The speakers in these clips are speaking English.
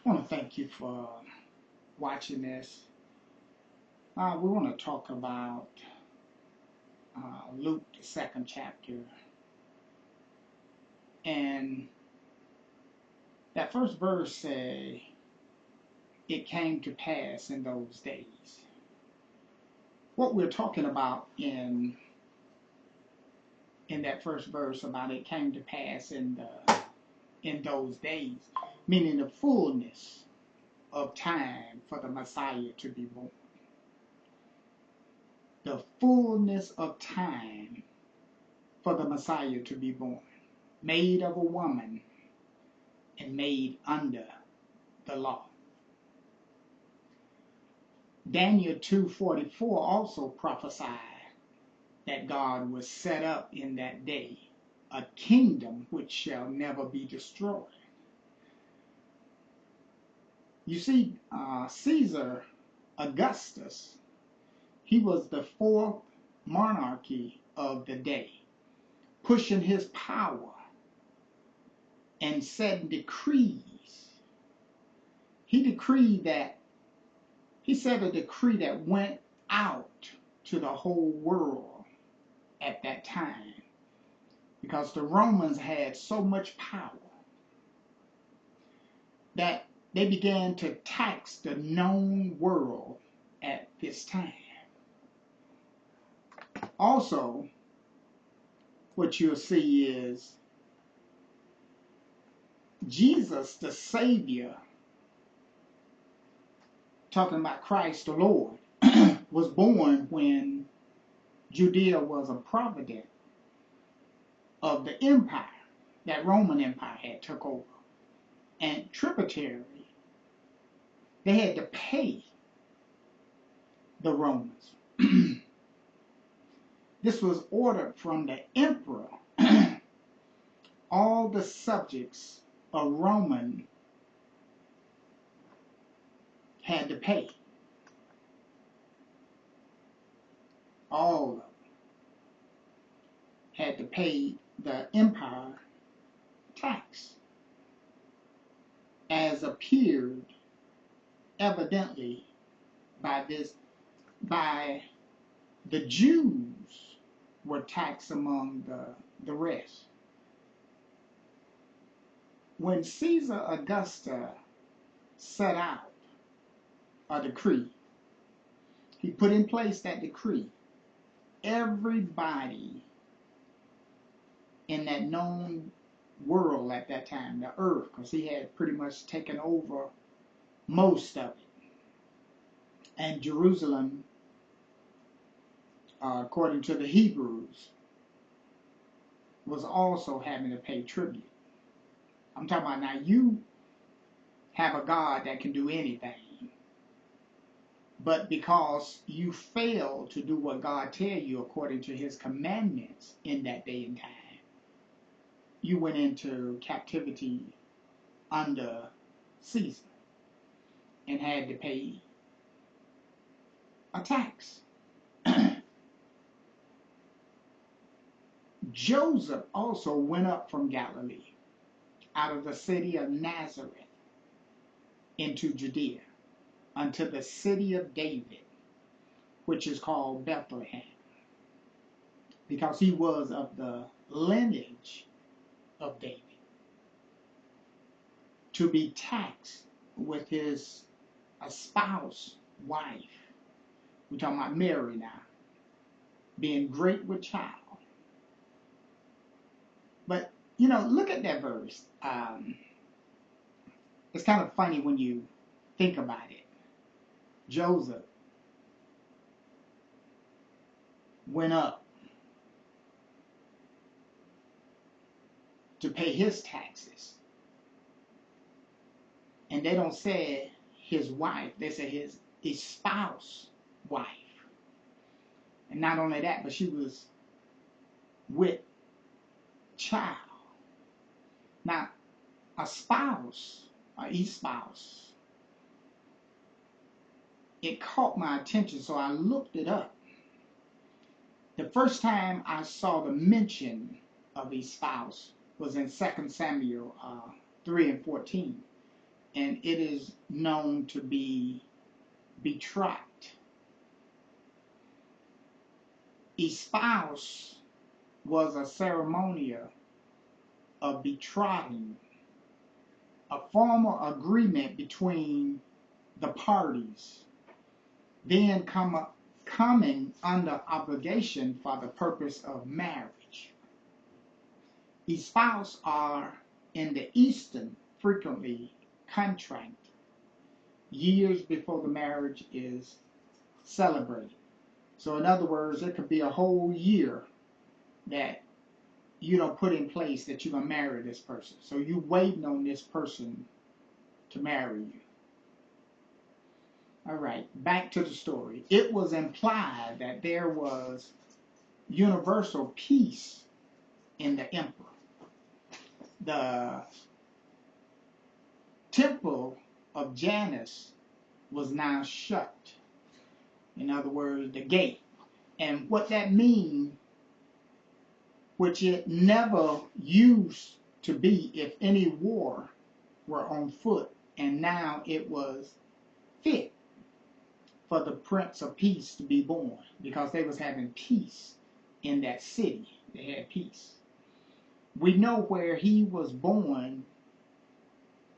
I want to thank you for watching this. We want to talk about Luke, the second chapter. And that first verse says, it came to pass in those days. What we're talking about in that first verse about it came to pass in those days, meaning the fullness of time for the Messiah to be born. The fullness of time for the Messiah to be born, made of a woman and made under the law. Daniel 2:44 also prophesied that God would set up in that day a kingdom which shall never be destroyed. You see, Caesar Augustus, he was the fourth monarchy of the day, pushing his power and setting decrees. He said a decree that went out to the whole world at that time, because the Romans had so much power that they began to tax the known world at this time. Also, what you'll see is Jesus, the Savior, talking about Christ the Lord, was born when Judea was a province of the empire that Roman Empire had took over. And tributary, they had to pay the Romans. This was ordered from the emperor. All the subjects of Roman had to pay. All of them had to pay the empire tax, as appeared evidently by the Jews were taxed among the rest. When Caesar Augustus set out a decree, he put in place that decree. Everybody in that known world at that time, the earth, because he had pretty much taken over most of it. And Jerusalem, according to the Hebrews, was also having to pay tribute. I'm talking about now, you have a God that can do anything, but because you failed to do what God tells you according to his commandments in that day and time, you went into captivity under Caesar and had to pay a tax. Joseph also went up from Galilee, out of the city of Nazareth, into Judea, unto the city of David, which is called Bethlehem, because he was of the lineage of David, to be taxed with his espoused wife. We're talking about Mary now, being great with child. But, you know, look at that verse. It's kind of funny when you think about it. Joseph went up to pay his taxes. And they don't say his wife, they say his espoused wife. And not only that, but she was with child. Now, a spouse, or espouse, it caught my attention, so I looked it up. The first time I saw the mention of espouse was in 2 Samuel 3 and 14. and it is known to be betrothed. Espouse was a ceremonial of betrothing, a formal agreement between the parties, then coming under obligation for the purpose of marriage. Espouse are in the Eastern frequently contracted years before the marriage is celebrated. So in other words, it could be a whole year that you don't put in place that you're going to marry this person. So you waiting on this person to marry you. All right, back to the story. It was implied that there was universal peace in the emperor. The temple of Janus was now shut. In other words, the gate. And what that means, which it never used to be if any war were on foot, and now it was fit for the Prince of Peace to be born, because they was having peace in that city. They had peace. We know where he was born,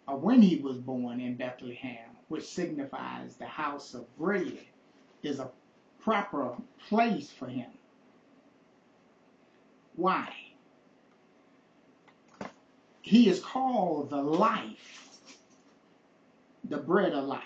or when he was born in Bethlehem, which signifies the house of bread, is a proper place for him. Why? He is called the life, the bread of life.